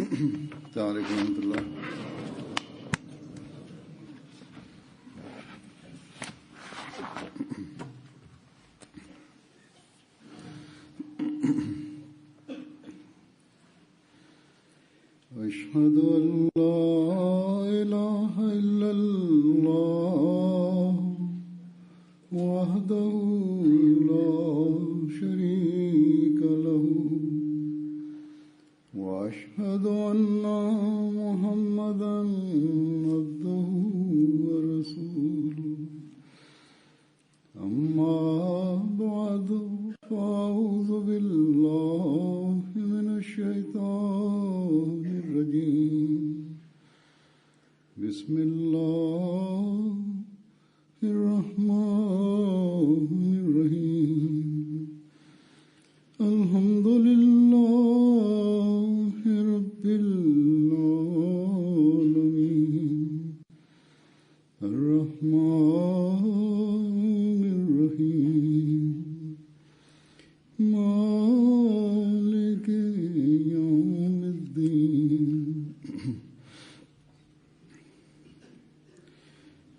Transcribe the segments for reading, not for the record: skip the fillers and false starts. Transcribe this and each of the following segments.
السلام عليكم ورحمة الله. أشهد أن لا إله إلا الله وحده لا شريك له وأشهد أن محمدا عبده ورسوله أما بعد فأعوذ بالله من الشيطان الرجيم بسم الله الرحمن الرحيم الحمد لله رب العالمين الرحمن الرحيم مالك يوم الدين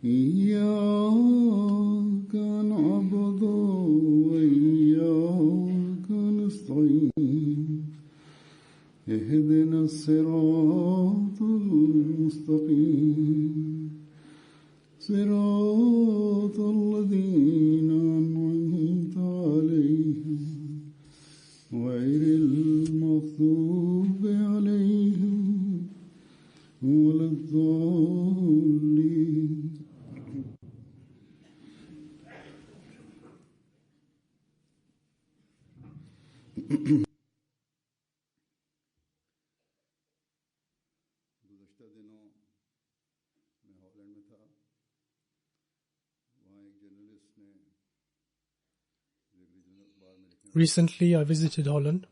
إياك نعبد وإياك نستعين اهدنا الصراط المستقيم صراط الذين أنعمت عليهم غير المغضوب عليهم ولا الضالين. Recently, I visited Holland.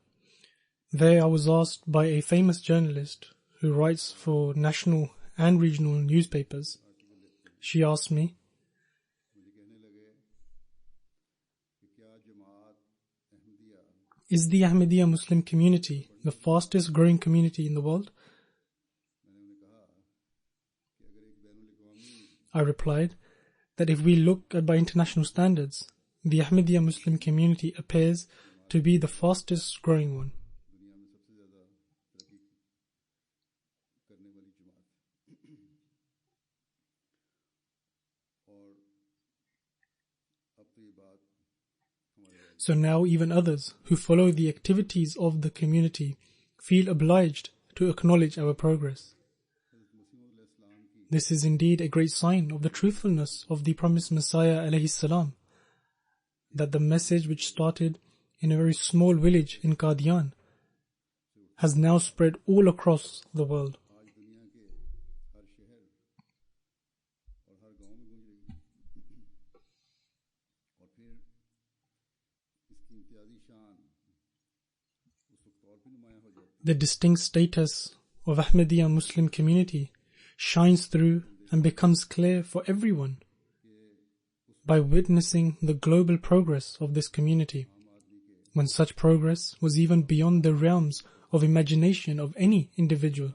There I was asked by a famous journalist who writes for national and regional newspapers. She asked me, "Is the Ahmadiyya Muslim community the fastest growing community in the world?" I replied that if we look at by international standards, the Ahmadiyya Muslim community appears to be the fastest growing one. So now even others who follow the activities of the community feel obliged to acknowledge our progress. This is indeed a great sign of the truthfulness of the promised Messiah alayhi salam, that the message which started in a very small village in Qadian has now spread all across the world. The distinct status of Ahmadiyya Muslim community shines through and becomes clear for everyone by witnessing the global progress of this community, when such progress was even beyond the realms of imagination of any individual.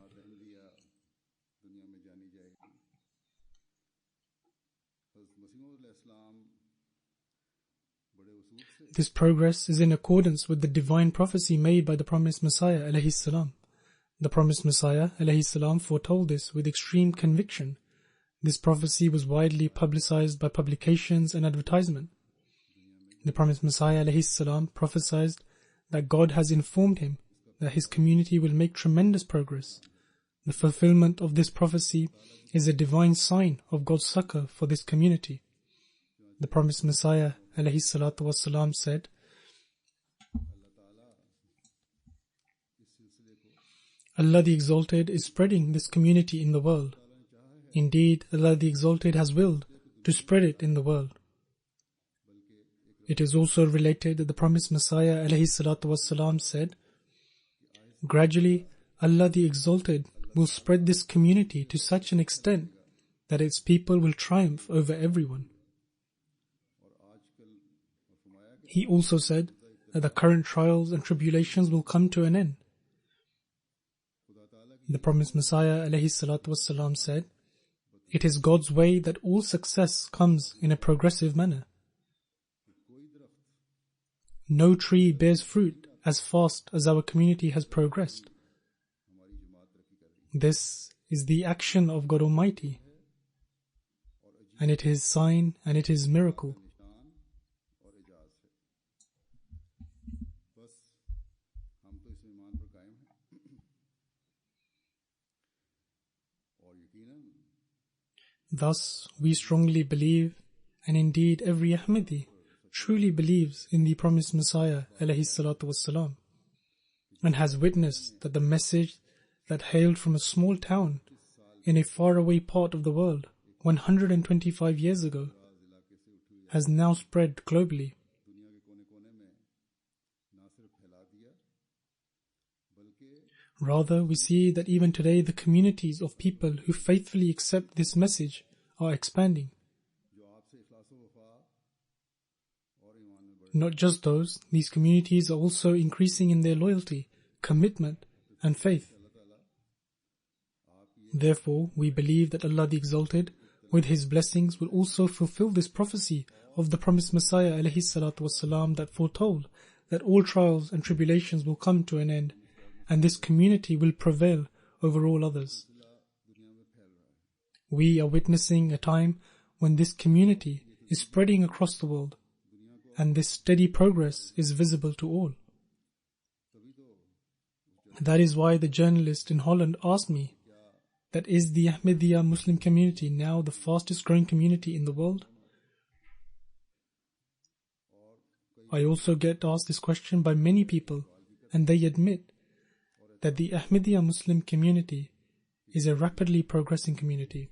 This progress is in accordance with the divine prophecy made by the promised Messiah alayhi salam. The promised Messiah alayhi salam foretold this with extreme conviction. This prophecy was widely publicized by publications and advertisement. The promised Messiah alayhi salam prophesied that God has informed him that his community will make tremendous progress. The fulfillment of this prophecy is a divine sign of God's succor for this community. The promised Messiah alayhi salatu wasalam said, Allah the Exalted is spreading this community in the world. Indeed, Allah the Exalted has willed to spread it in the world. It is also related that the promised Messiah alayhi salatu wasalam said, "Gradually, Allah the Exalted will spread this community to such an extent that its people will triumph over everyone." He also said that the current trials and tribulations will come to an end. The Promised Messiah ﷺ said, "It is God's way that all success comes in a progressive manner. No tree bears fruit as fast as our community has progressed. This is the action of God Almighty, and it is sign and it is miracle." Thus, we strongly believe, and indeed every Ahmadi truly believes in the Promised Messiah ﷺ, and has witnessed that the message that hailed from a small town in a faraway part of the world 125 years ago has now spread globally. Rather, we see that even today the communities of people who faithfully accept this message are expanding. Not just those, these communities are also increasing in their loyalty, commitment, and faith. Therefore, we believe that Allah the Exalted, with His blessings, will also fulfill this prophecy of the Promised Messiah ﷺ that foretold that all trials and tribulations will come to an end, and this community will prevail over all others. We are witnessing a time when this community is spreading across the world, and this steady progress is visible to all. That is why the journalist in Holland asked me, that is the Ahmadiyya Muslim community now the fastest growing community in the world? I also get asked this question by many people, and they admit that the Ahmadiyya Muslim community is a rapidly progressing community.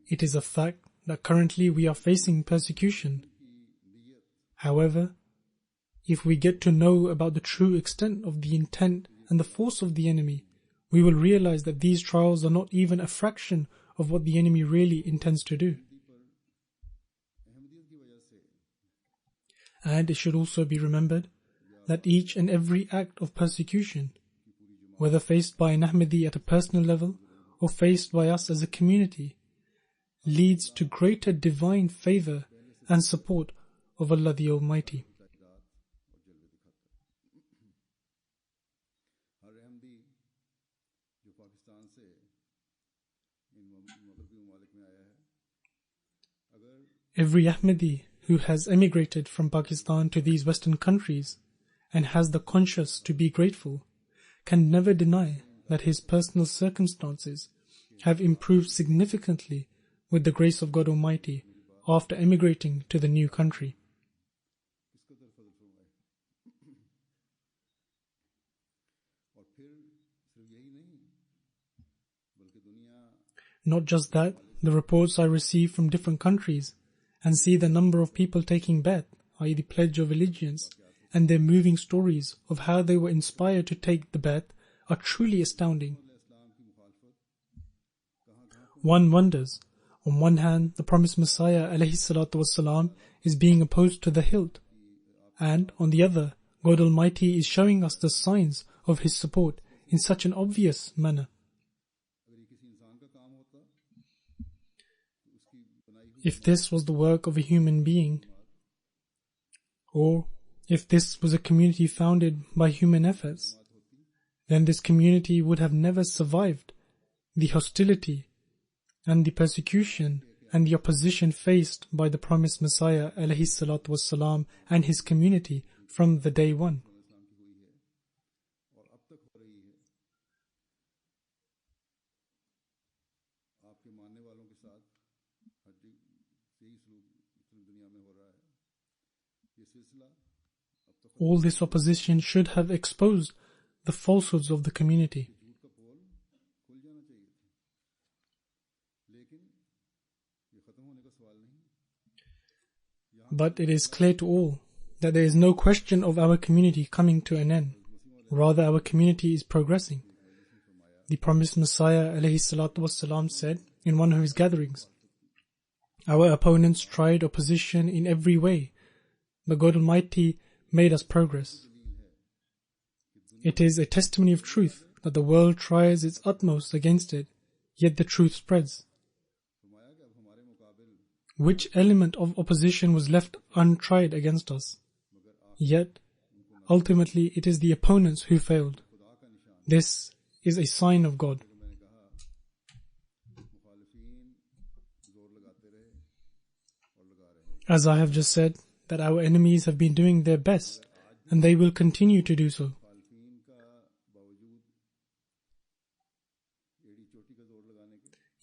It is a fact that currently we are facing persecution. However, if we get to know about the true extent of the intent and the force of the enemy, we will realize that these trials are not even a fraction of what the enemy really intends to do. And it should also be remembered that each and every act of persecution, whether faced by an Ahmadi at a personal level or faced by us as a community, leads to greater divine favor and support of Allah the Almighty. Every Ahmadi who has emigrated from Pakistan to these Western countries and has the conscience to be grateful can never deny that his personal circumstances have improved significantly with the grace of God Almighty after emigrating to the new country. Not just that, the reports I receive from different countries and see the number of people taking Bai'at, i.e. the Pledge of Allegiance, and their moving stories of how they were inspired to take the Bai'at are truly astounding. One wonders, on one hand, the Promised Messiah ﷺ is being opposed to the hilt, and on the other, God Almighty is showing us the signs of His support in such an obvious manner. If this was the work of a human being, or if this was a community founded by human efforts, then this community would have never survived the hostility and the persecution and the opposition faced by the Promised Messiah ﷺ and his community from the day one. All this opposition should have exposed the falsehoods of the community. But it is clear to all that there is no question of our community coming to an end. Rather, our community is progressing. The Promised Messiah ﷺ said in one of his gatherings, "Our opponents tried opposition in every way, but God Almighty made us progress. It is a testimony of truth that the world tries its utmost against it, yet the truth spreads. Which element of opposition was left untried against us? Yet, ultimately, it is the opponents who failed. This is a sign of God. As I have just said, that our enemies have been doing their best, and they will continue to do so.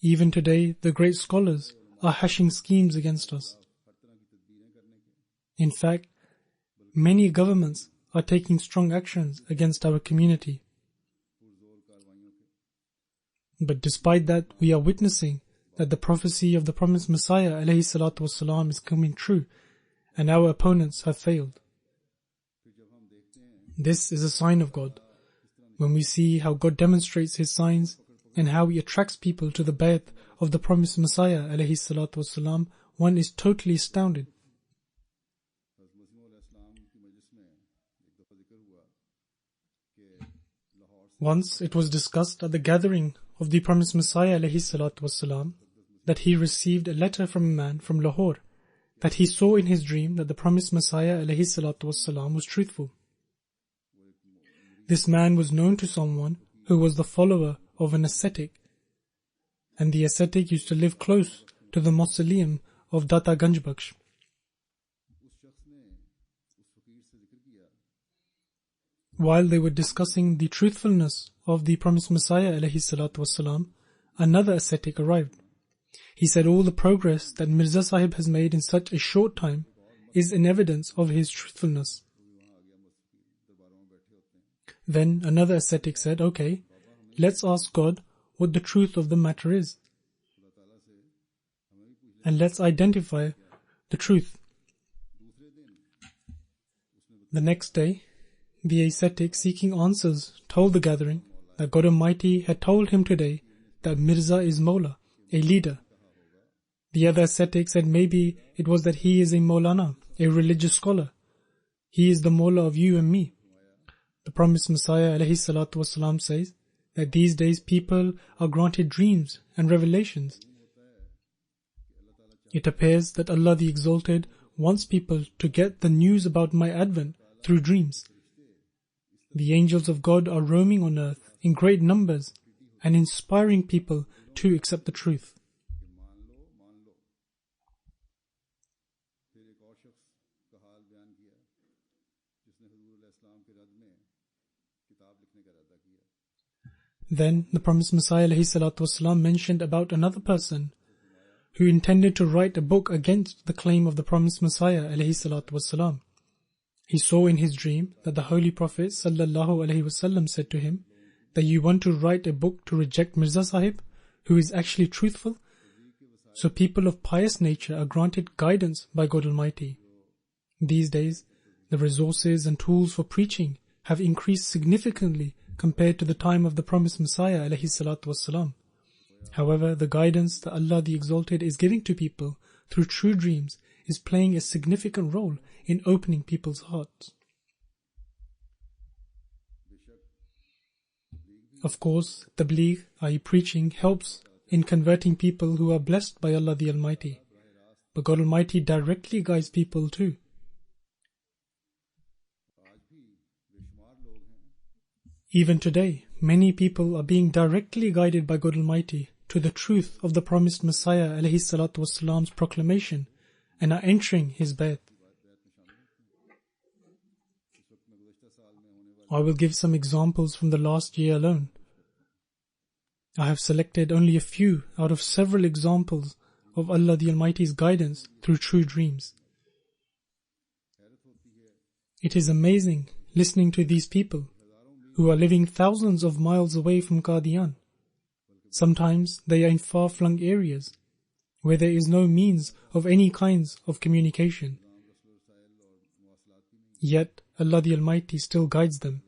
Even today, the great scholars are hashing schemes against us. In fact, many governments are taking strong actions against our community. But despite that, we are witnessing that the prophecy of the promised Messiah ﷺ is coming true, and our opponents have failed. This is a sign of God. When we see how God demonstrates His signs and how He attracts people to the bay'at of the promised Messiah ﷺ, one is totally astounded. Once it was discussed at the gathering of the promised Messiah ﷺ that he received a letter from a man from Lahore, that he saw in his dream that the promised Messiah ﷺ was truthful. This man was known to someone who was the follower of an ascetic, and the ascetic used to live close to the mausoleum of Data Ganjbakhsh. While they were discussing the truthfulness of the promised Messiah ﷺ, another ascetic arrived. He said all the progress that Mirza Sahib has made in such a short time is an evidence of his truthfulness. Then another ascetic said, okay, let's ask God what the truth of the matter is, and let's identify the truth. The next day, the ascetic seeking answers told the gathering that God Almighty had told him today that Mirza is Mawla, a leader. The other ascetic said maybe it was that he is a Maulana, a religious scholar. He is the Mawla of you and me. The promised Messiah ﷺ says that these days people are granted dreams and revelations. It appears that Allah the Exalted wants people to get the news about my advent through dreams. The angels of God are roaming on earth in great numbers and inspiring people to accept the truth. Then the promised Messiah ﷺ mentioned about another person who intended to write a book against the claim of the promised Messiah ﷺ. He saw in his dream that the Holy Prophet ﷺ said to him that you want to write a book to reject Mirza Sahib, who is actually truthful. So people of pious nature are granted guidance by God Almighty. These days, the resources and tools for preaching have increased significantly compared to the time of the promised Messiah ﷺ. However, the guidance that Allah the Exalted is giving to people through true dreams is playing a significant role in opening people's hearts. Of course, tabligh, i.e. preaching, helps in converting people who are blessed by Allah the Almighty. But God Almighty directly guides people too. Even today, many people are being directly guided by God Almighty to the truth of the promised Messiah ﷺ's proclamation and are entering his bay'at. I will give some examples from the last year alone. I have selected only a few out of several examples of Allah the Almighty's guidance through true dreams. It is amazing listening to these people who are living thousands of miles away from Qadian. Sometimes they are in far-flung areas where there is no means of any kinds of communication. Yet Allah the Almighty still guides them.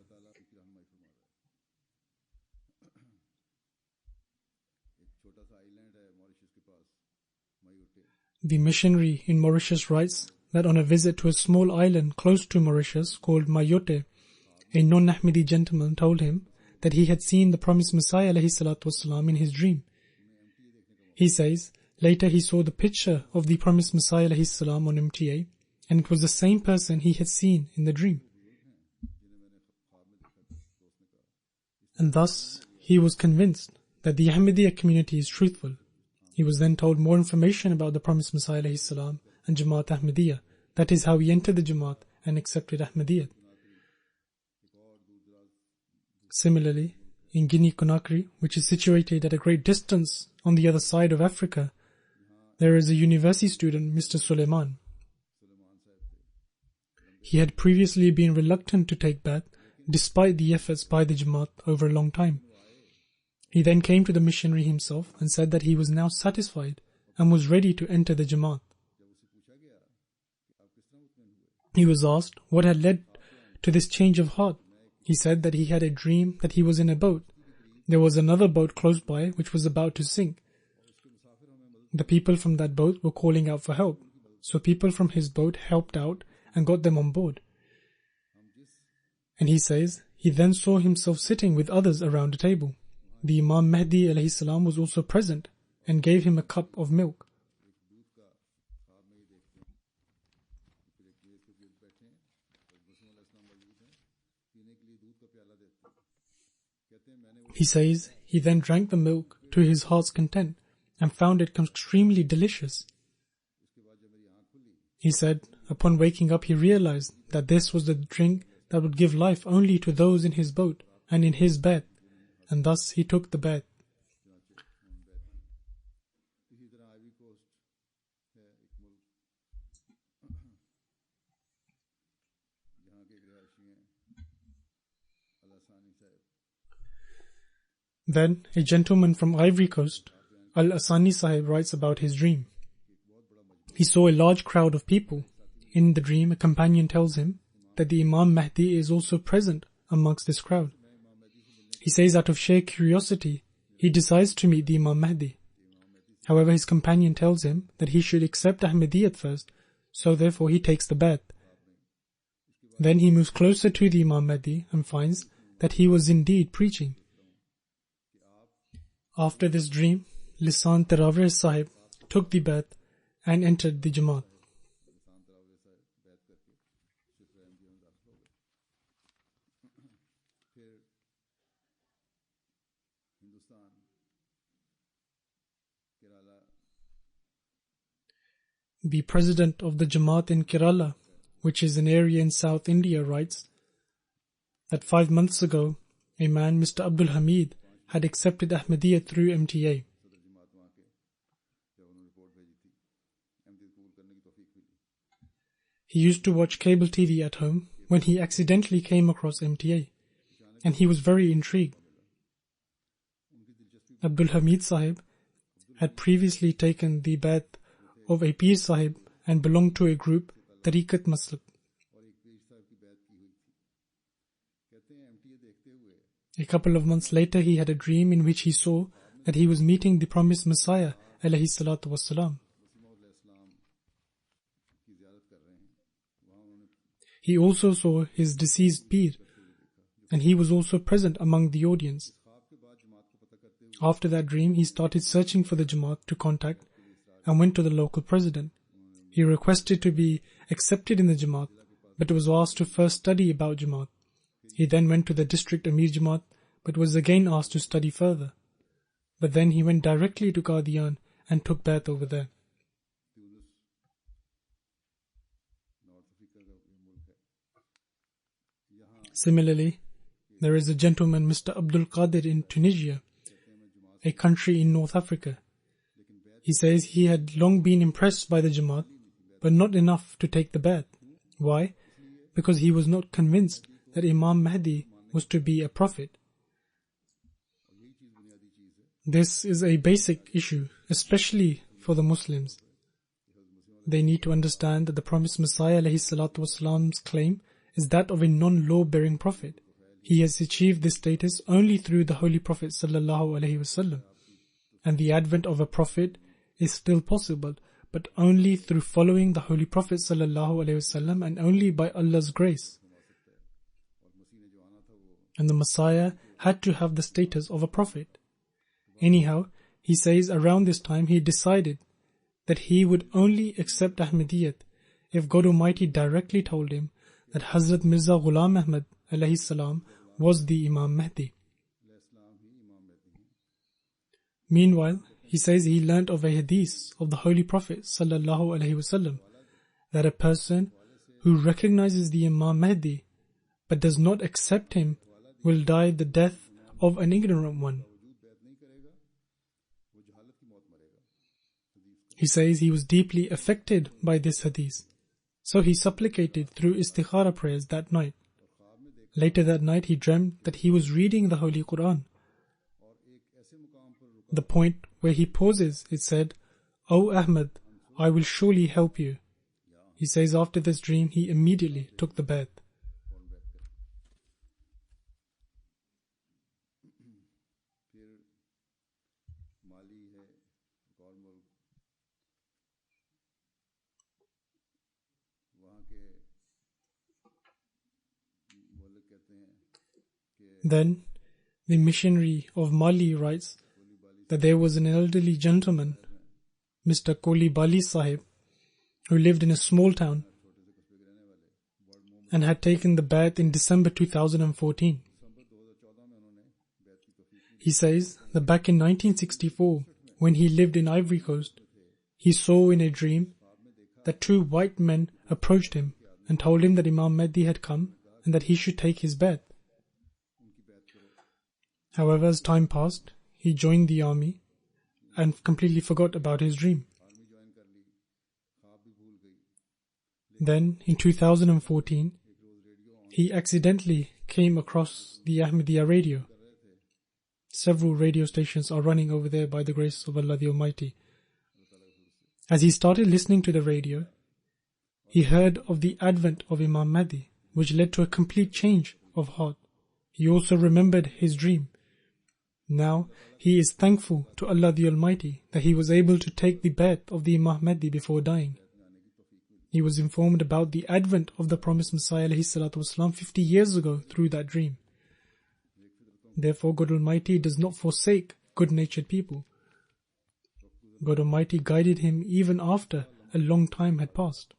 The missionary in Mauritius writes that on a visit to a small island close to Mauritius called Mayotte, a non-Ahmadi gentleman told him that he had seen the promised Messiah ﷺ in his dream. He says, later he saw the picture of the promised Messiah ﷺ on MTA, and it was the same person he had seen in the dream. And thus, he was convinced that the Ahmadiyya community is truthful. He was then told more information about the promised Messiah ﷺ and Jamaat Ahmadiyya. That is how he entered the Jamaat and accepted Ahmadiyyat. Similarly, in Guinea-Conakry, which is situated at a great distance on the other side of Africa, there is a university student, Mr. Suleiman. He had previously been reluctant to take Bai'at despite the efforts by the Jamaat over a long time. He then came to the missionary himself and said that he was now satisfied and was ready to enter the Jamaat. He was asked what had led to this change of heart. He said that he had a dream that he was in a boat. There was another boat close by which was about to sink. The people from that boat were calling out for help, so people from his boat helped out and got them on board. And he says, he then saw himself sitting with others around a table. The Imam Mahdi alayhi salam was also present and gave him a cup of milk. He says, he then drank the milk to his heart's content and found it extremely delicious. He said, upon waking up he realized that this was the drink that would give life only to those in his boat and in his bed, and thus he took the bed. Then a gentleman from Ivory Coast, Al-Asani Sahib, writes about his dream. He saw a large crowd of people. In the dream, a companion tells him that the Imam Mahdi is also present amongst this crowd. He says out of sheer curiosity, he decides to meet the Imam Mahdi. However, his companion tells him that he should accept Ahmadiyyat first, so therefore he takes the Bai'at. Then he moves closer to the Imam Mahdi and finds that he was indeed preaching. After this dream, Lisan Tarawih Sahib took the Bai'at and entered the Jamaat. The president of the Jamaat in Kerala, which is an area in South India, writes that 5 months ago, a man, Mr. Abdul Hamid, had accepted Ahmadiyya through MTA. He used to watch cable TV at home when he accidentally came across MTA, and he was very intrigued. Abdul Hamid Sahib had previously taken the Bai'at of a Peer Sahib and belonged to a group, Tariqat Maslak. A couple of months later, he had a dream in which he saw that he was meeting the promised Messiah alayhi salatu wassalam. He also saw his deceased Peer, and he was also present among the audience. After that dream, he started searching for the Jamaat to contact and went to the local president. He requested to be accepted in the Jamaat, but was asked to first study about Jamaat. He then went to the district Amir Jamaat, but was again asked to study further. But then he went directly to Qadian and took Bai'at over there. Similarly, there is a gentleman, Mr. Abdul Qadir, in Tunisia, a country in North Africa. He says he had long been impressed by the Jamaat, but not enough to take the Bai'at. Why? Because he was not convinced that Imam Mahdi was to be a prophet. This is a basic issue, especially for the Muslims. They need to understand that the promised Messiah ﷺ's claim is that of a non-law-bearing prophet. He has achieved this status only through the Holy Prophet ﷺ, and the advent of a prophet is still possible, but only through following the Holy Prophet ﷺ and only by Allah's grace. And the Messiah had to have the status of a prophet. Anyhow, he says around this time he decided that he would only accept Ahmadiyyat if God Almighty directly told him that Hazrat Mirza Ghulam Ahmad alayhi salam was the Imam Mahdi. Meanwhile, he says he learnt of a hadith of the Holy Prophet sallallahu alaihi wasallam that a person who recognizes the Imam Mahdi but does not accept him will die the death of an ignorant one. He says he was deeply affected by this hadith, so he supplicated through istikhara prayers that night. Later that night he dreamt that he was reading the Holy Quran. The point where he pauses, it said, "O Ahmad, I will surely help you." He says after this dream he immediately took the bay'at. Then the missionary of Mali writes that there was an elderly gentleman, Mr. Koli Bali Sahib, who lived in a small town and had taken the bay'at in December 2014. He says that back in 1964, when he lived in Ivory Coast, he saw in a dream that two white men approached him and told him that Imam Mahdi had come and that he should take his bay'at. However, as time passed, he joined the army and completely forgot about his dream. Then, in 2014, he accidentally came across the Ahmadiyya radio. Several radio stations are running over there by the grace of Allah the Almighty. As he started listening to the radio, he heard of the advent of Imam Mahdi, which led to a complete change of heart. He also remembered his dream. Now, he is thankful to Allah the Almighty that he was able to take the bay'at of the Imam Mahdi before dying. He was informed about the advent of the promised Messiah ﷺ 50 years ago through that dream. Therefore, God Almighty does not forsake good-natured people. God Almighty guided him even after a long time had passed.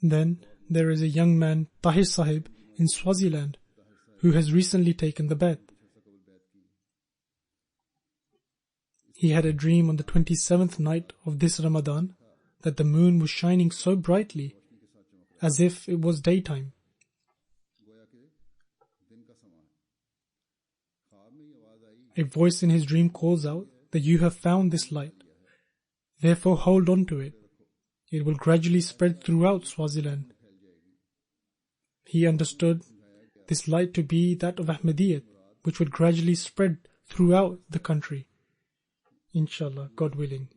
Then, there is a young man, Tahir Sahib, in Swaziland, who has recently taken the bay'at. He had a dream on the 27th night of this Ramadan that the moon was shining so brightly as if it was daytime. A voice in his dream calls out that you have found this light. Therefore hold on to it. It will gradually spread throughout Swaziland. He understood this light to be that of Ahmadiyyat, which would gradually spread throughout the country. Inshallah, God willing.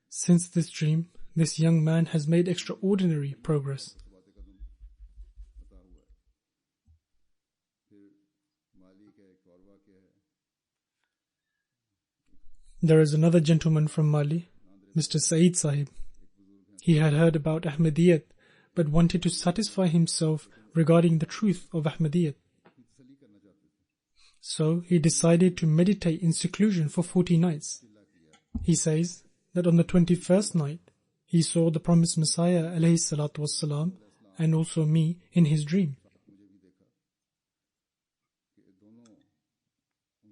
Since this dream, this young man has made extraordinary progress. There is another gentleman from Mali, Mr. Saeed Sahib. He had heard about Ahmadiyyat but wanted to satisfy himself regarding the truth of Ahmadiyyat. So he decided to meditate in seclusion for 40 nights. He says that on the 21st night, he saw the promised Messiah ﷺ and also me in his dream.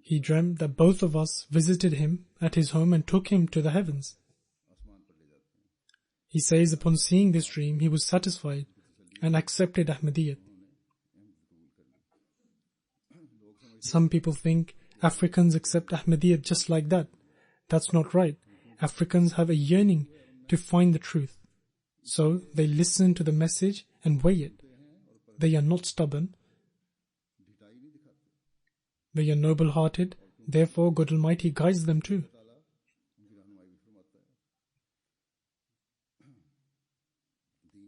He dreamt that both of us visited him at his home and took him to the heavens. He says upon seeing this dream, he was satisfied and accepted Ahmadiyyat. Some people think Africans accept Ahmadiyyat just like that. That's not right. Africans have a yearning to find the truth. So they listen to the message and weigh it. They are not stubborn. They are noble-hearted. Therefore, God Almighty guides them too.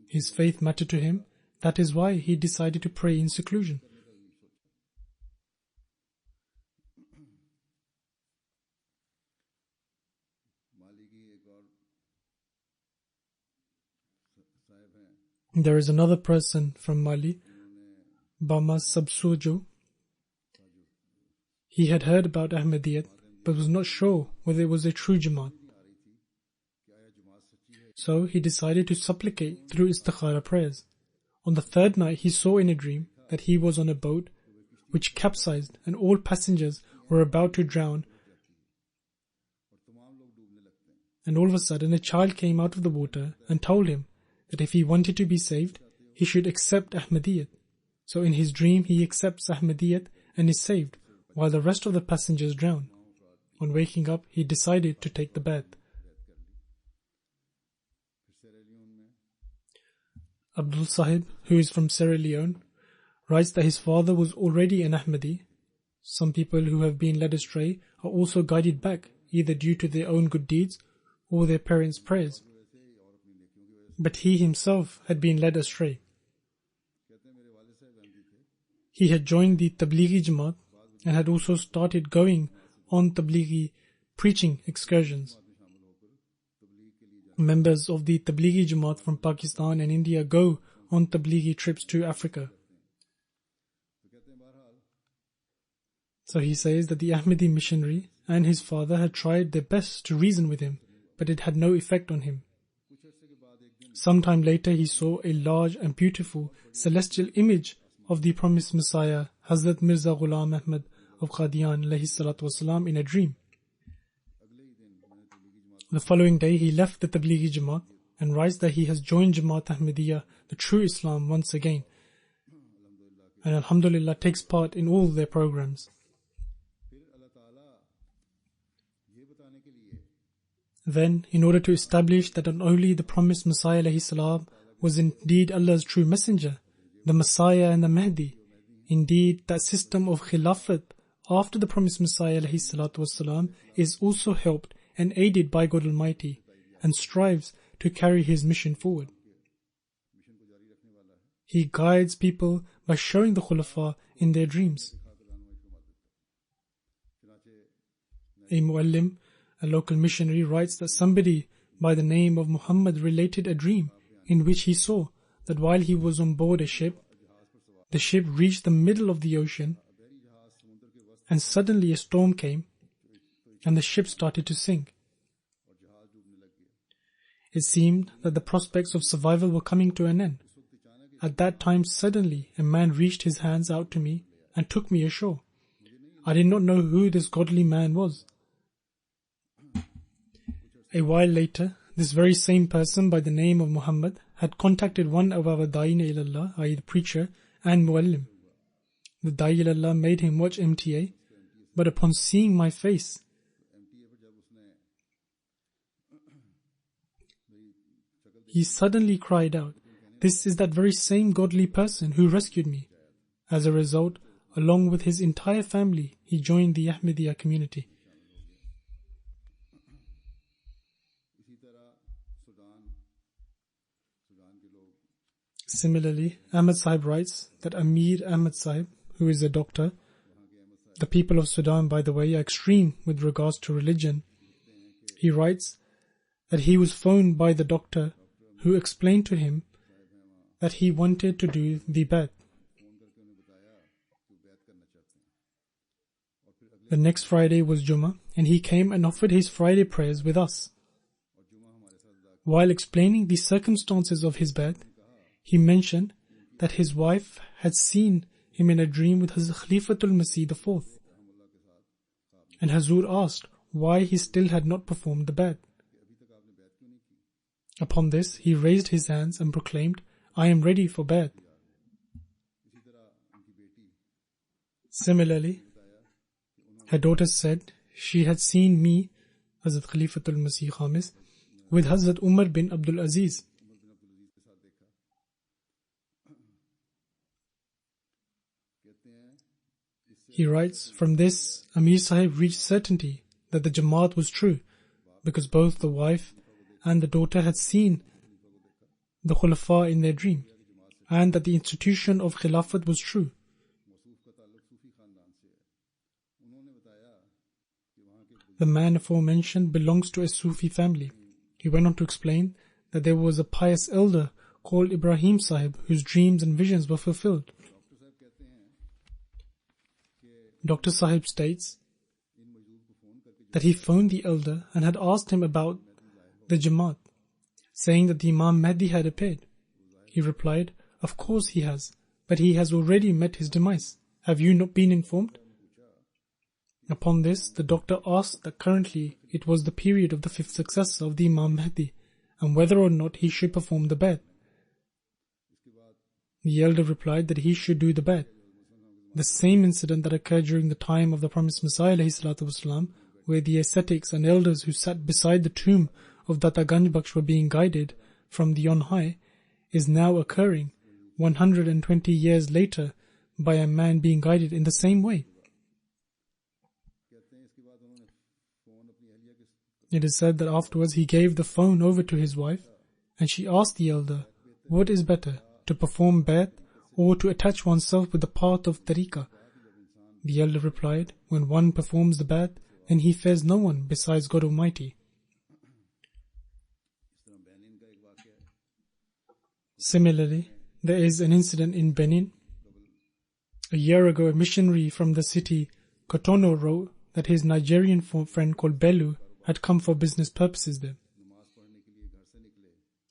His faith mattered to him. That is why he decided to pray in seclusion. There is another person from Mali, Bama Sabsujo. He had heard about Ahmadiyyat but was not sure whether it was a true Jamaat. So he decided to supplicate through istikhara prayers. On the third night, he saw in a dream that he was on a boat which capsized and all passengers were about to drown. And all of a sudden, a child came out of the water and told him that if he wanted to be saved, he should accept Ahmadiyyat. So in his dream, he accepts Ahmadiyyat and is saved, while the rest of the passengers drown. On waking up, he decided to take the bath. Abdul Sahib, who is from Sierra Leone, writes that his father was already an Ahmadi. Some people who have been led astray are also guided back, either due to their own good deeds or their parents' prayers. But he himself had been led astray. He had joined the Tablighi Jamaat and had also started going on Tablighi preaching excursions. Members of the Tablighi Jamaat from Pakistan and India go on Tablighi trips to Africa. So he says that the Ahmadi missionary and his father had tried their best to reason with him, but it had no effect on him. Sometime later he saw a large and beautiful celestial image of the promised Messiah, Hazrat Mirza Ghulam Ahmad of Qadian alayhi salatu wasalam, in a dream. The following day he left the Tablighi Jamaat and writes that he has joined Jamaat Ahmadiyya, the true Islam, once again, and alhamdulillah takes part in all their programs. Then, in order to establish that not only the promised Messiah alayhi salam was indeed Allah's true messenger, the Messiah and the Mahdi, indeed that system of Khilafat after the promised Messiah alayhi salatu wasalam is also helped and aided by God Almighty and strives to carry His mission forward. He guides people by showing the Khulafa in their dreams. A Muallim, a local missionary, writes that somebody by the name of Muhammad related a dream in which he saw that while he was on board a ship, the ship reached the middle of the ocean and suddenly a storm came and the ship started to sink. It seemed that the prospects of survival were coming to an end. At that time, suddenly a man reached his hands out to me and took me ashore. I did not know who this godly man was. A while later, this very same person by the name of Muhammad had contacted one of our Da'ina ilallah, i.e. the preacher, and Muallim. The Da'i ilallah made him watch MTA, but upon seeing my face, he suddenly cried out, "This is that very same godly person who rescued me." As a result, along with his entire family, he joined the Ahmadiyya community. Similarly, Ahmad Sahib writes that Amir Ahmad Sahib, who is a doctor, the people of Sudan, by the way, are extreme with regards to religion. He writes that he was phoned by the doctor who explained to him that he wanted to do the Bai'at. The next Friday was Jummah, and he came and offered his Friday prayers with us. While explaining the circumstances of his Bai'at, he mentioned that his wife had seen him in a dream with Hazrat Khalifatul Masih IV. And Hazur asked why he still had not performed the Bai'at. Upon this, he raised his hands and proclaimed, "I am ready for Bai'at." Similarly, her daughter said she had seen me, Hazrat Khalifatul Masih Khamis, with Hazrat Umar bin Abdul Aziz. He writes, from this, Amir Sahib reached certainty that the Jamaat was true, because both the wife and the daughter had seen the Khulafa in their dream, and that the institution of Khilafat was true. The man aforementioned belongs to a Sufi family. He went on to explain that there was a pious elder called Ibrahim Sahib whose dreams and visions were fulfilled. Dr. Sahib states that he phoned the elder and had asked him about the Jamaat, saying that the Imam Mahdi had appeared. He replied, "Of course he has, but he has already met his demise. Have you not been informed?" Upon this, the doctor asked that currently it was the period of the fifth successor of the Imam Mahdi, and whether or not he should perform the Bai'at. The elder replied that he should do the Bai'at. The same incident that occurred during the time of the promised Messiah ﷺ, where the ascetics and elders who sat beside the tomb of Data Ganj Bakhsh were being guided from the on high, is now occurring 120 years later by a man being guided in the same way. It is said that afterwards he gave the phone over to his wife, and she asked the elder, "What is better, to perform Bai'at or to attach oneself with the path of Tariqah?" The elder replied, "When one performs the Bai'at, then he fears no one besides God Almighty." Similarly, there is an incident in Benin. A year ago, a missionary from the city Cotonou wrote that his Nigerian friend called Bellu had come for business purposes there.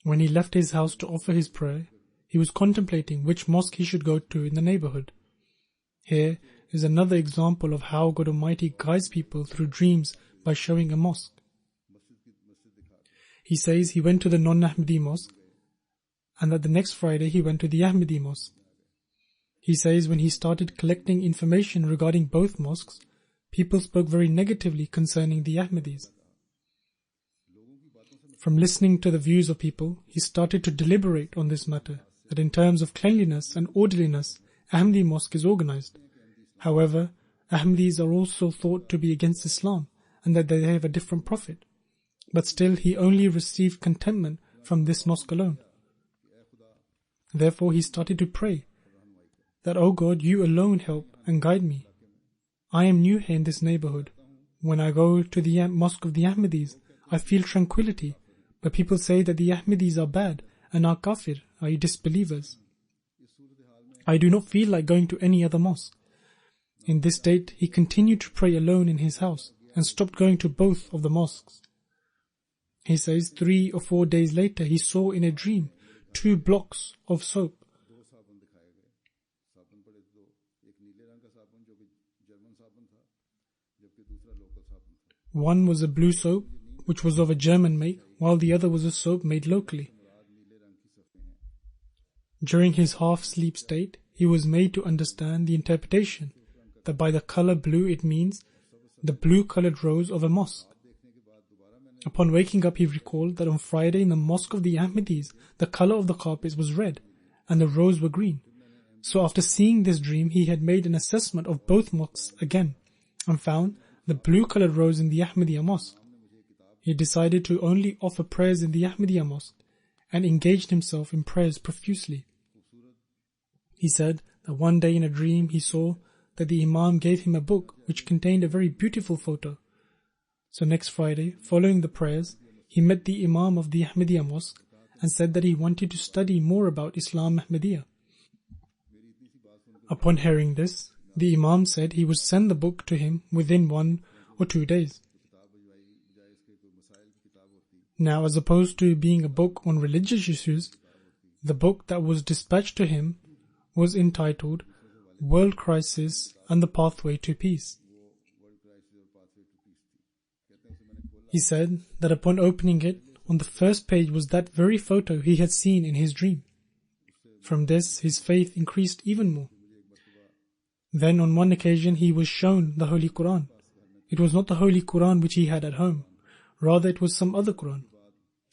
When he left his house to offer his prayer, he was contemplating which mosque he should go to in the neighborhood. Here is another example of how God Almighty guides people through dreams by showing a mosque. He says he went to the non-Ahmadi mosque, and that the next Friday he went to the Ahmadi mosque. He says when he started collecting information regarding both mosques, people spoke very negatively concerning the Ahmadis. From listening to the views of people, he started to deliberate on this matter, that in terms of cleanliness and orderliness, Ahmadi mosque is organized. However, Ahmadis are also thought to be against Islam and that they have a different prophet. But still, he only received contentment from this mosque alone. Therefore, he started to pray that, "O God, you alone help and guide me. I am new here in this neighborhood. When I go to the mosque of the Ahmadis, I feel tranquility, but people say that the Ahmadis are bad and are kafir, i.e. disbelievers. I do not feel like going to any other mosque." In this state, he continued to pray alone in his house and stopped going to both of the mosques. He says 3 or 4 days later, he saw in a dream 2 blocks of soap. One was a blue soap, which was of a German make, while the other was a soap made locally. During his half-sleep state, he was made to understand the interpretation that by the color blue it means the blue-colored rose of a mosque. Upon waking up, he recalled that on Friday in the mosque of the Ahmadis, the color of the carpets was red and the rose were green. So after seeing this dream, he had made an assessment of both mosques again and found the blue-colored rose in the Ahmadiyya mosque. He decided to only offer prayers in the Ahmadiyya mosque and engaged himself in prayers profusely. He said that one day in a dream he saw that the Imam gave him a book which contained a very beautiful photo. So next Friday, following the prayers, he met the Imam of the Ahmadiyya mosque and said that he wanted to study more about Islam Ahmadiyya. Upon hearing this, the Imam said he would send the book to him within 1 or 2 days. Now, as opposed to being a book on religious issues, the book that was dispatched to him was entitled World Crisis and the Pathway to Peace. He said that upon opening it, on the first page was that very photo he had seen in his dream. From this, his faith increased even more. Then on one occasion he was shown the Holy Quran. It was not the Holy Quran which he had at home, rather it was some other Quran.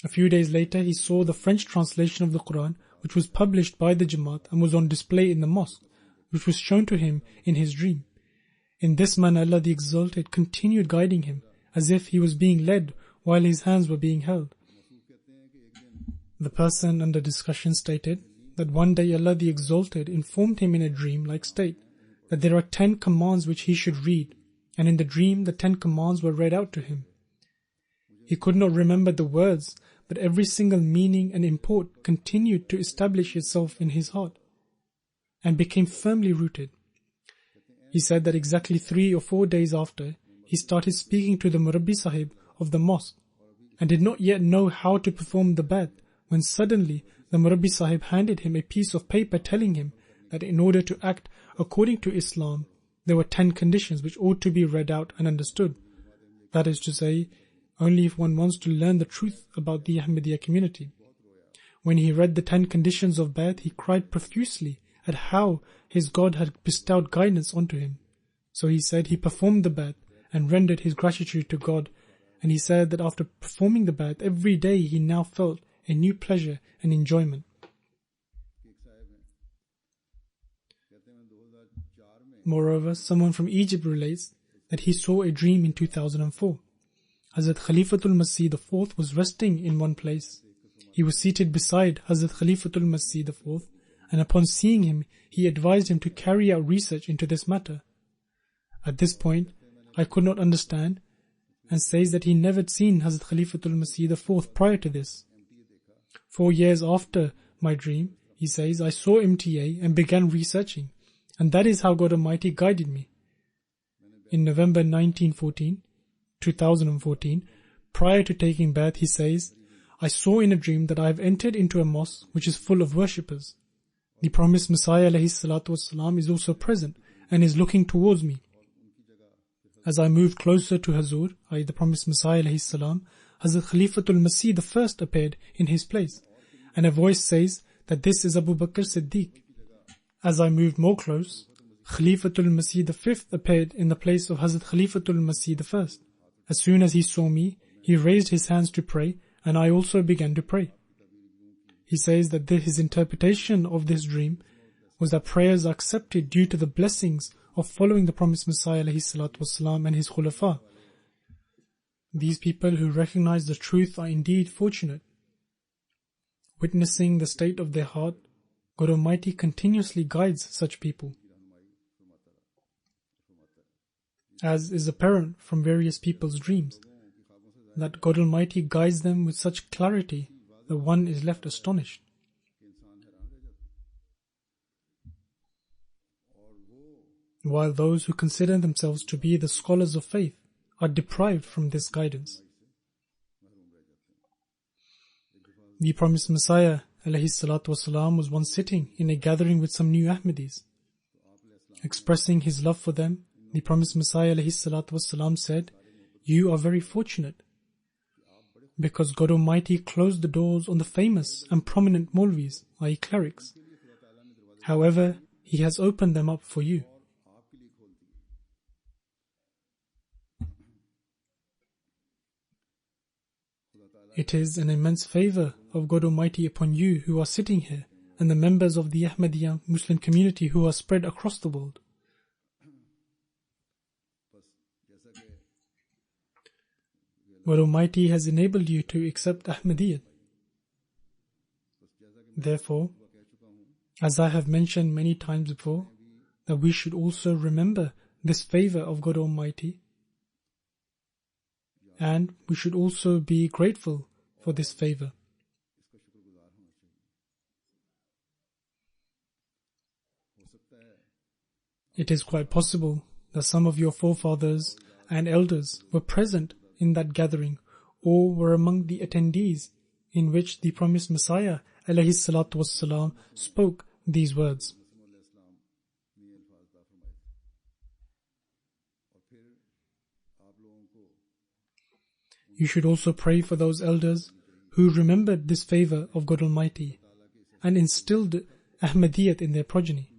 A few days later he saw the French translation of the Quran, which was published by the Jamaat and was on display in the mosque, which was shown to him in his dream. In this manner Allah the Exalted continued guiding him, as if he was being led while his hands were being held. The person under discussion stated that one day Allah the Exalted informed him in a dream-like state that there are 10 commands which he should read, and in the dream the 10 commands were read out to him. He could not remember the words, but every single meaning and import continued to establish itself in his heart and became firmly rooted. He said that exactly 3 or 4 days after, he started speaking to the Murabbi Sahib of the mosque and did not yet know how to perform the Bai'at, when suddenly the Murabbi Sahib handed him a piece of paper telling him that in order to act according to Islam, there were 10 conditions which ought to be read out and understood. That is to say, only if one wants to learn the truth about the Ahmadiyya community. When he read the 10 conditions of Bai'at, he cried profusely at how his God had bestowed guidance onto him. So he said he performed the Bai'at and rendered his gratitude to God, and he said that after performing the Bai'at, every day he now felt a new pleasure and enjoyment. Moreover, someone from Egypt relates that he saw a dream in 2004. Hazrat Khalifatul Masih IV was resting in one place. He was seated beside Hazrat Khalifatul Masih IV, and upon seeing him, he advised him to carry out research into this matter. At this point, I could not understand, and says that he never had seen Hazrat Khalifatul Masih IV prior to this. 4 years after my dream, he says, I saw MTA and began researching, and that is how God Almighty guided me. In November 2014, prior to taking Bai'at, he says, I saw in a dream that I have entered into a mosque which is full of worshippers. The promised Messiah ﷺ is also present and is looking towards me. As I moved closer to Hazur, i.e. the promised Messiah ﷺ, Hazrat Khalifatul Masih I appeared in his place, and a voice says that this is Abu Bakr Siddiq. As I moved more close, Khalifatul Masih V appeared in the place of Hazrat Khalifatul Masih I. As soon as he saw me, he raised his hands to pray, and I also began to pray. He says that his interpretation of this dream was that prayers are accepted due to the blessings of following the promised Messiah ﷺ and his Khulafa. These people who recognize the truth are indeed fortunate. Witnessing the state of their heart, God Almighty continuously guides such people. As is apparent from various people's dreams, that God Almighty guides them with such clarity that one is left astonished. While those who consider themselves to be the scholars of faith are deprived from this guidance. The promised Messiah ﷺ was once sitting in a gathering with some new Ahmadis. Expressing his love for them, the promised Messiah ﷺ said, You are very fortunate, because God Almighty closed the doors on the famous and prominent Maulvis, i.e. clerics. However, He has opened them up for you. It is an immense favor of God Almighty upon you who are sitting here and the members of the Ahmadiyya Muslim community who are spread across the world. God Almighty has enabled you to accept Ahmadiyyat. Therefore, as I have mentioned many times before, that we should also remember this favor of God Almighty, and we should also be grateful for this favor. It is quite possible that some of your forefathers and elders were present in that gathering or were among the attendees in which the promised Messiah ﷺ spoke these words. You should also pray for those elders who remembered this favor of God Almighty and instilled Ahmadiyyat in their progeny.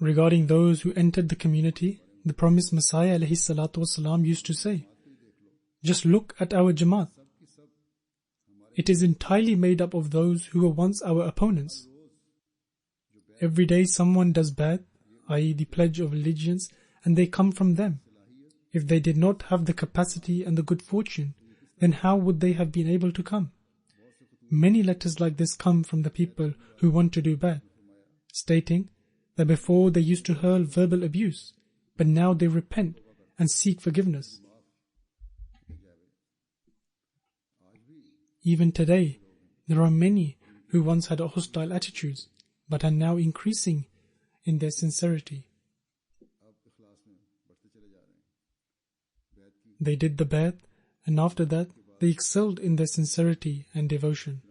Regarding those who entered the community, the promised Messiah ﷺ used to say, Just look at our Jamaat. It is entirely made up of those who were once our opponents. Every day someone does Bai'at, i.e. the pledge of allegiance, and they come from them. If they did not have the capacity and the good fortune, then how would they have been able to come? Many letters like this come from the people who want to do Bai'at. stating that before they used to hurl verbal abuse, but now they repent and seek forgiveness. Even today, there are many who once had hostile attitudes, but are now increasing in their sincerity. They did the Bai'at, and after that, they excelled in their sincerity and devotion.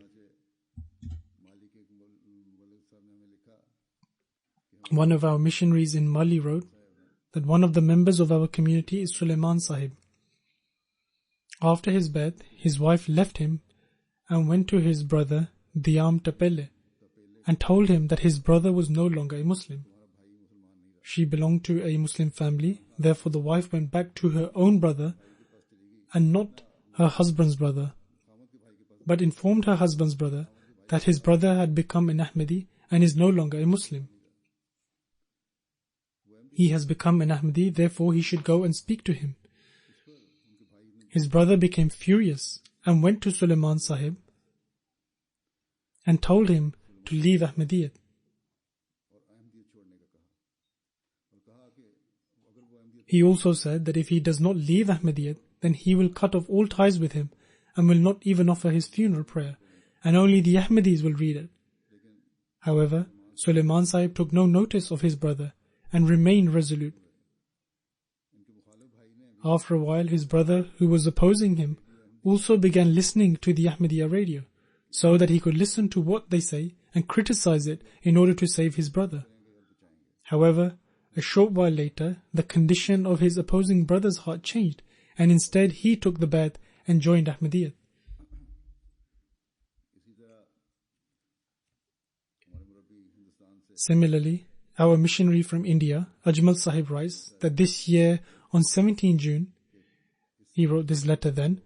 One of our missionaries in Mali wrote that one of the members of our community is Sulaiman Sahib. After his Bai'at, his wife left him and went to his brother Diyam Tapele and told him that his brother was no longer a Muslim. She belonged to a Muslim family, therefore the wife went back to her own brother and not her husband's brother, but informed her husband's brother that his brother had become an Ahmadi and is no longer a Muslim. He has become an Ahmadi, therefore he should go and speak to him. His brother became furious and went to Sulaiman Sahib and told him to leave Ahmadiyyat. He also said that if he does not leave Ahmadiyyat, then he will cut off all ties with him and will not even offer his funeral prayer, and only the Ahmadis will read it. However, Sulaiman Sahib took no notice of his brother and remained resolute. After a while, his brother, who was opposing him, also began listening to the Ahmadiyya radio, so that he could listen to what they say and criticize it in order to save his brother. However, a short while later, the condition of his opposing brother's heart changed, and instead he took the Bai'at and joined Ahmadiyyat. Similarly, our missionary from India, Ajmal Sahib, writes that this year on 17 June, he wrote this letter then,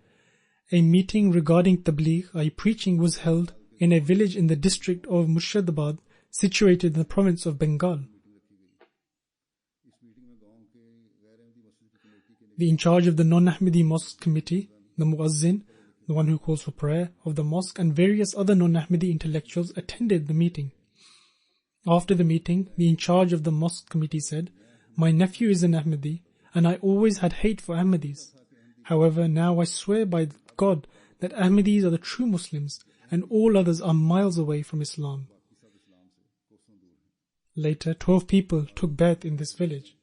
a meeting regarding Tabligh, i.e. preaching, was held in a village in the district of Murshidabad, situated in the province of Bengal. The in charge of the non-Ahmadi mosque committee, the Muazzin, the one who calls for prayer of the mosque, and various other non-Ahmadi intellectuals attended the meeting. After the meeting, the in charge of the mosque committee said, "My nephew is an Ahmadi, and I always had hate for Ahmadis. However, now I swear by God that Ahmadis are the true Muslims, and all others are miles away from Islam." Later, 12 people took Bai'at in this village.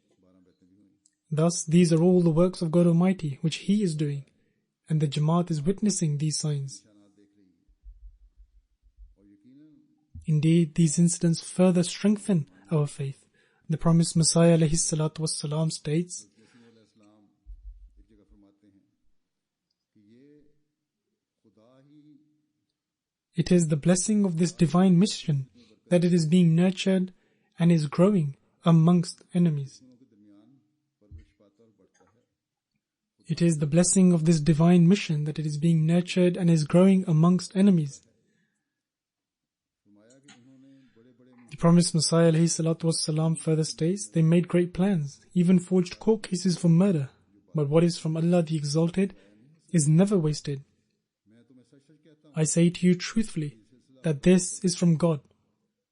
Thus, these are all the works of God Almighty which He is doing, and the Jamaat is witnessing these signs. Indeed, these incidents further strengthen our faith. The promised Messiah ﷺ states, "It is the blessing of this divine mission that it is being nurtured and is growing amongst enemies." It is the blessing of this divine mission that it is being nurtured and is growing amongst enemies. The promised Messiah ﷺ further states, they made great plans, even forged court cases for murder, but what is from Allah the Exalted is never wasted. I say to you truthfully that this is from God.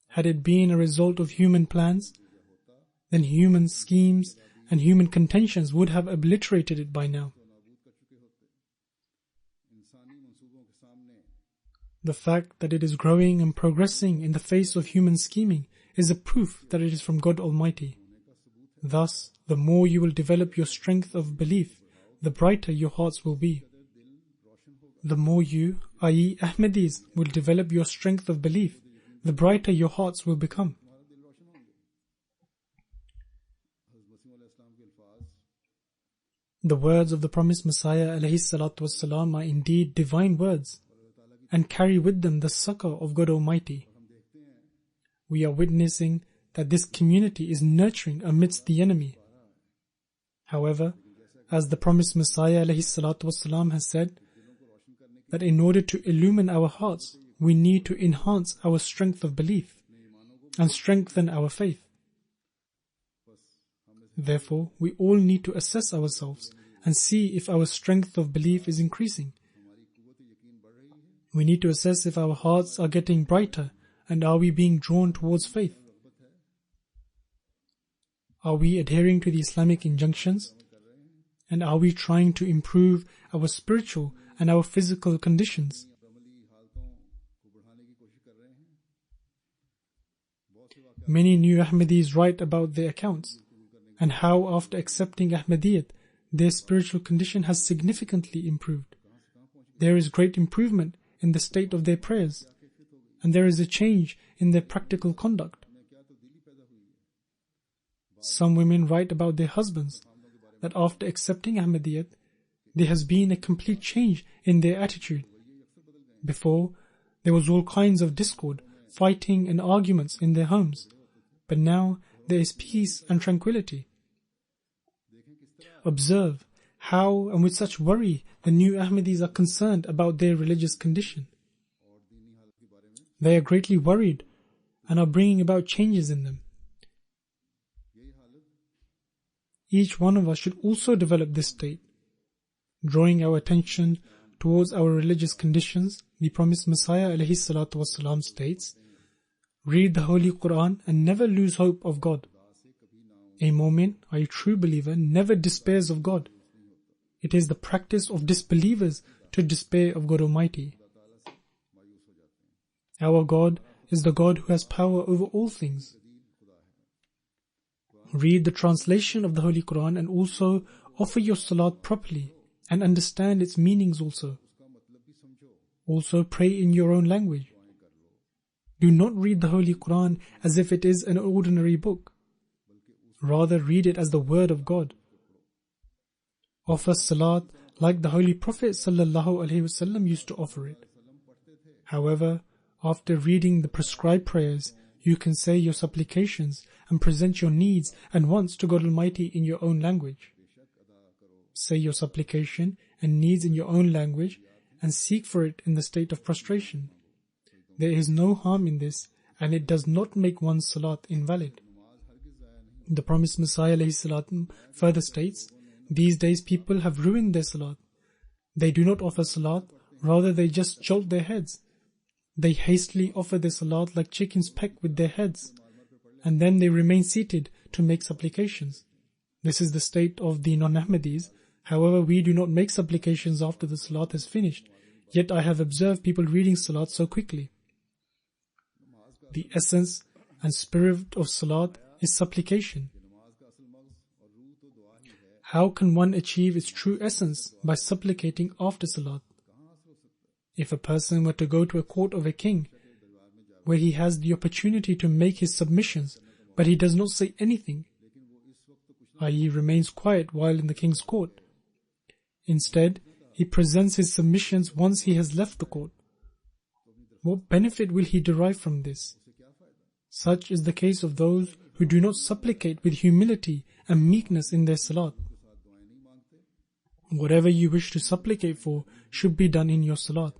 Had it been a result of human plans, then human schemes and human contentions would have obliterated it by now. The fact that it is growing and progressing in the face of human scheming is a proof that it is from God Almighty. Thus, the more you will develop your strength of belief, the brighter your hearts will be. The more you, i.e. Ahmadis, will develop your strength of belief, the brighter your hearts will become. The words of the promised Messiah ﷺ are indeed divine words and carry with them the succor of God Almighty. We are witnessing that this community is nurturing amidst the enemy. However, as the promised Messiah ﷺ has said, that in order to illumine our hearts, we need to enhance our strength of belief and strengthen our faith. Therefore, we all need to assess ourselves and see if our strength of belief is increasing. We need to assess if our hearts are getting brighter and are we being drawn towards faith. Are we adhering to the Islamic injunctions? And are we trying to improve our spiritual and our physical conditions? Many new Ahmadis write about their accounts and how after accepting Ahmadiyyat, their spiritual condition has significantly improved. There is great improvement in the state of their prayers, and there is a change in their practical conduct. Some women write about their husbands that after accepting Ahmadiyyat, there has been a complete change in their attitude. Before, there was all kinds of discord, fighting and arguments in their homes, but now there is peace and tranquility. Observe how and with such worry the new Ahmadis are concerned about their religious condition. They are greatly worried and are bringing about changes in them. Each one of us should also develop this state. Drawing our attention towards our religious conditions, the promised Messiah ﷺ states, "Read the Holy Quran and never lose hope of God." A mu'min, a true believer, never despairs of God. It is the practice of disbelievers to despair of God Almighty. Our God is the God who has power over all things. Read the translation of the Holy Quran and also offer your salat properly and understand its meanings also. Also pray in your own language. Do not read the Holy Quran as if it is an ordinary book. Rather read it as the word of God. Offer salat like the Holy Prophet ﷺ used to offer it. However, after reading the prescribed prayers, you can say your supplications and present your needs and wants to God Almighty in your own language. Say your supplication and needs in your own language and seek for it in the state of prostration. There is no harm in this, and it does not make one's salat invalid. The promised Messiah ﷺ further states, "These days people have ruined their salat. They do not offer salat, rather they just jolt their heads. They hastily offer their salat like chickens peck with their heads, and then they remain seated to make supplications." This is the state of the non-Ahmadis. However, we do not make supplications after the salat is finished, yet I have observed people reading salat so quickly. The essence and spirit of salat is supplication. How can one achieve its true essence? By supplicating after salat. If a person were to go to a court of a king, where he has the opportunity to make his submissions, but he does not say anything, i.e. remains quiet while in the king's court. Instead, he presents his submissions once he has left the court. What benefit will he derive from this? Such is the case of those who do not supplicate with humility and meekness in their salat. Whatever you wish to supplicate for should be done in your salat,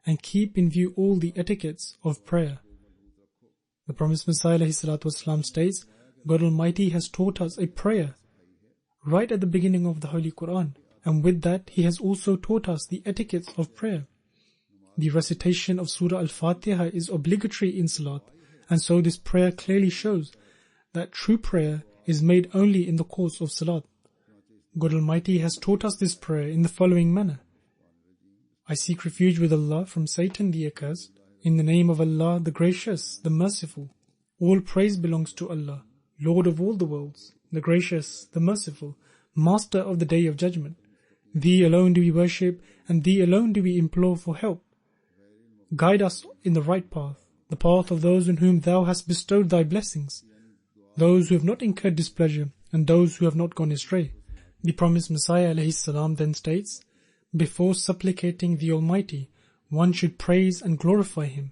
and keep in view all the etiquettes of prayer. The promised Messiah ﷺ states, God Almighty has taught us a prayer right at the beginning of the Holy Quran, and with that He has also taught us the etiquettes of prayer. The recitation of Surah Al-Fatiha is obligatory in salat, and so this prayer clearly shows that true prayer is made only in the course of salat. God Almighty has taught us this prayer in the following manner. I seek refuge with Allah from Satan the accursed. In the name of Allah, the Gracious, the Merciful. All praise belongs to Allah, Lord of all the worlds, the Gracious, the Merciful, Master of the Day of Judgment. Thee alone do we worship, and Thee alone do we implore for help. Guide us in the right path, the path of those on whom Thou hast bestowed Thy blessings, those who have not incurred displeasure, and those who have not gone astray. The promised Messiah ﷺ then states, before supplicating the Almighty, one should praise and glorify Him,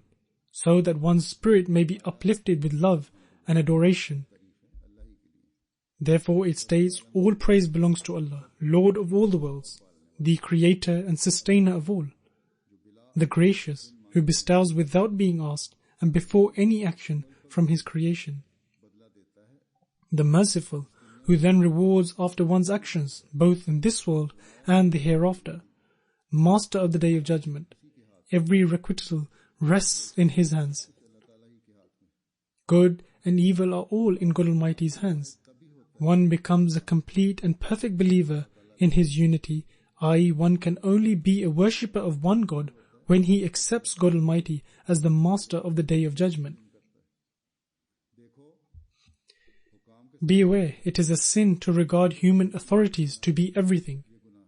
so that one's spirit may be uplifted with love and adoration. Therefore it states, all praise belongs to Allah, Lord of all the worlds, the Creator and Sustainer of all, the Gracious, who bestows without being asked and before any action from His creation, the Merciful, who then rewards after one's actions, both in this world and the hereafter, Master of the Day of Judgment. Every requital rests in His hands. Good and evil are all in God Almighty's hands. one becomes a complete and perfect believer in His unity, i.e., one can only be a worshipper of one God when he accepts God Almighty as the Master of the Day of Judgment. Be aware, it is a sin to regard human authorities to be everything.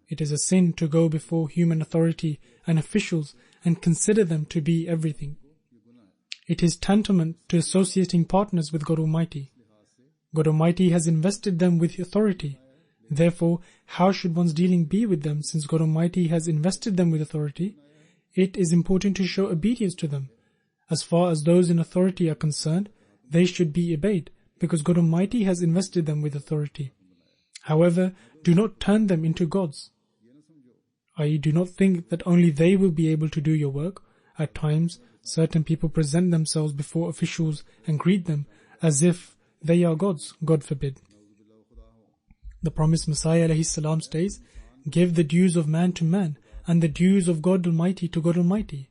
It is a sin to go before human authority and officials and consider them to be everything. It is tantamount to associating partners with God Almighty. God Almighty has invested them with authority. Therefore, how should one's dealing be with them since God Almighty has invested them with authority? It is important to show obedience to them. As far as those in authority are concerned, they should be obeyed, because God Almighty has invested them with authority. However, do not turn them into gods. I do not think that only they will be able to do your work. At times, certain people present themselves before officials and greet them as if they are gods, God forbid. The promised Messiah ﷺ states, "Give the dues of man to man, and the dues of God Almighty to God Almighty.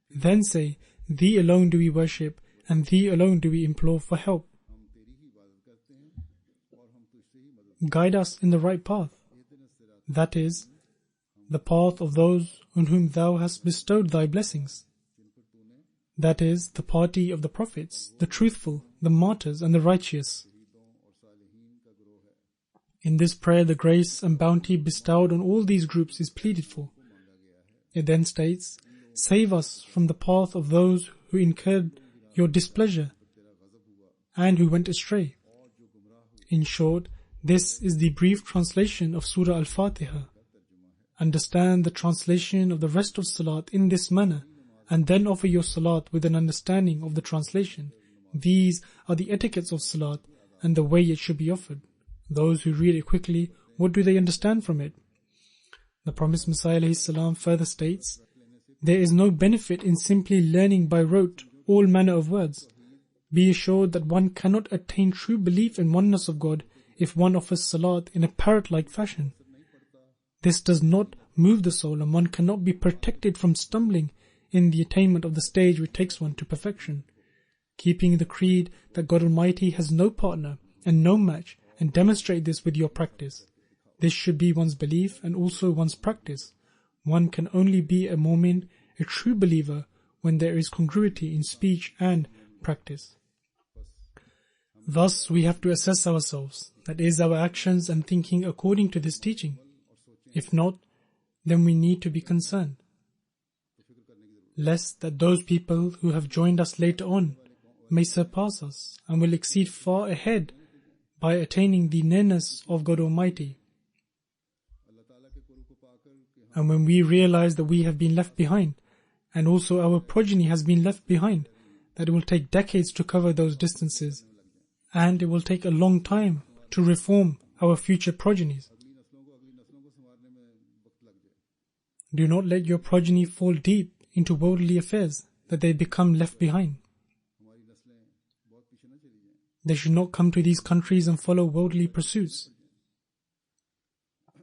Then say, Thee alone do we worship, and Thee alone do we implore for help. Guide us in the right path, that is, the path of those on whom Thou hast bestowed Thy blessings. That is, the party of the prophets, the truthful, the martyrs, and the righteous." In this prayer, the grace and bounty bestowed on all these groups is pleaded for. It then states, "Save us from the path of those who incurred Your displeasure and who went astray." In short, this is the brief translation of Surah Al-Fatiha. Understand the translation of the rest of Salat in this manner, and then offer your Salat with an understanding of the translation. These are the etiquettes of Salat and the way it should be offered. Those who read it quickly, what do they understand from it? The promised Messiah ﷺ further states, "There is no benefit in simply learning by rote all manner of words. Be assured that one cannot attain true belief in oneness of God if one offers Salat in a parrot-like fashion. This does not move the soul, and one cannot be protected from stumbling in the attainment of the stage which takes one to perfection. Keeping the creed that God Almighty has no partner and no match, and demonstrate this with your practice. This should be one's belief and also one's practice. One can only be a mu'min, a true believer, when there is congruity in speech and practice. Thus, we have to assess ourselves, that is, our actions and thinking according to this teaching. If not, then we need to be concerned, lest that those people who have joined us later on may surpass us and will exceed far ahead by attaining the nearness of God Almighty. And when we realize that we have been left behind, and also our progeny has been left behind, that it will take decades to cover those distances, and it will take a long time to reform our future progenies. Do not let your progeny fall deep into worldly affairs, that they become left behind. They should not come to these countries and follow worldly pursuits.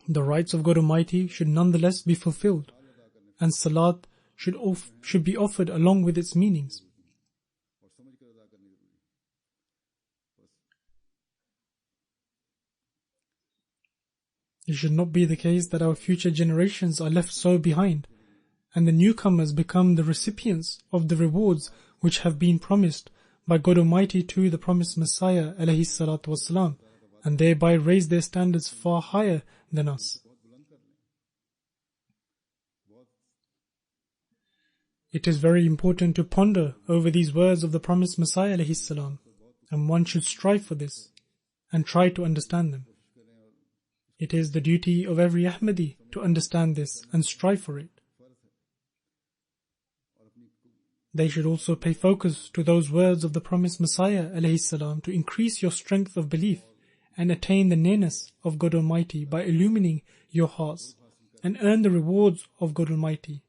The rights of God Almighty should nonetheless be fulfilled, and Salat should be offered along with its meanings. It should not be the case that our future generations are left so behind, and the newcomers become the recipients of the rewards which have been promised by God Almighty to the promised Messiah ﷺ, and thereby raise their standards far higher than us. It is very important to ponder over these words of the promised Messiah ﷺ, and one should strive for this and try to understand them. It is the duty of every Ahmadi to understand this and strive for it. They should also pay focus to those words of the promised Messiah ﷺ to increase your strength of belief and attain the nearness of God Almighty by illumining your hearts and earn the rewards of God Almighty.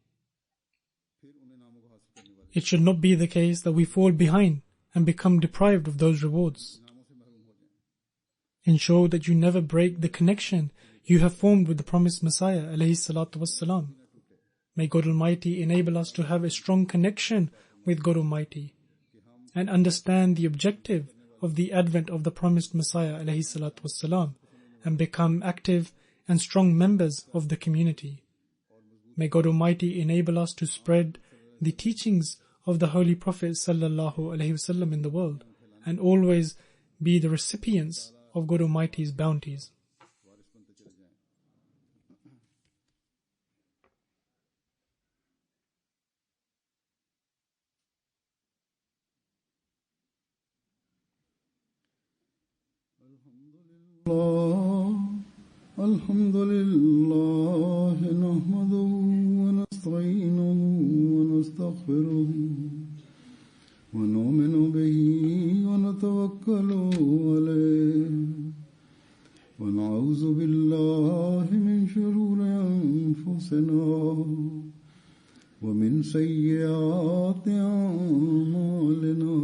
It should not be the case that we fall behind and become deprived of those rewards. Ensure that you never break the connection you have formed with the promised Messiah ﷺ. May God Almighty enable us to have a strong connection with God Almighty and understand the objective of the advent of the promised Messiah ﷺ, and become active and strong members of the community. May God Almighty enable us to spread the teachings of the Holy Prophet ﷺ in the world, and always be the recipients of God Almighty's bounties. الحمد لله نحمده ونستعينه ونستغفره ونؤمن به ونتوكل عليه ونعوذ بالله من شرور أنفسنا ومن سيئات أعمالنا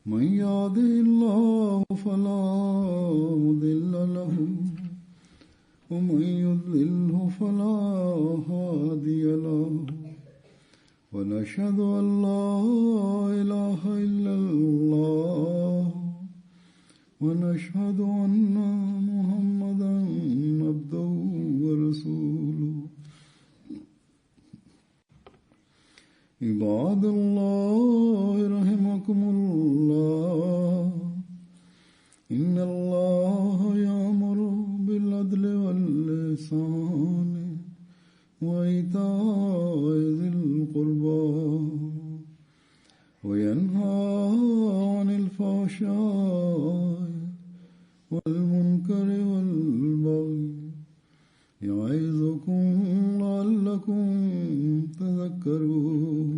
من يهده الله فلا مضل له ومن يضلله فلا هادي له ونشهد أن لا إله إلا الله ونشهد أن محمدا عبده ورسوله عباد الله رحمكم الله إن الله يأمر بالعدل والإحسان وإيتاء ذي القربى وينهى عن الفحشاء والمنكر والبغي يعظكم لعلكم تذكرون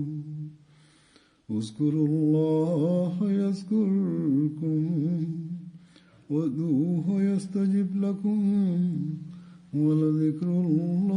اذكروا الله يذكركم وادعوه يستجب لكم ولذكر الله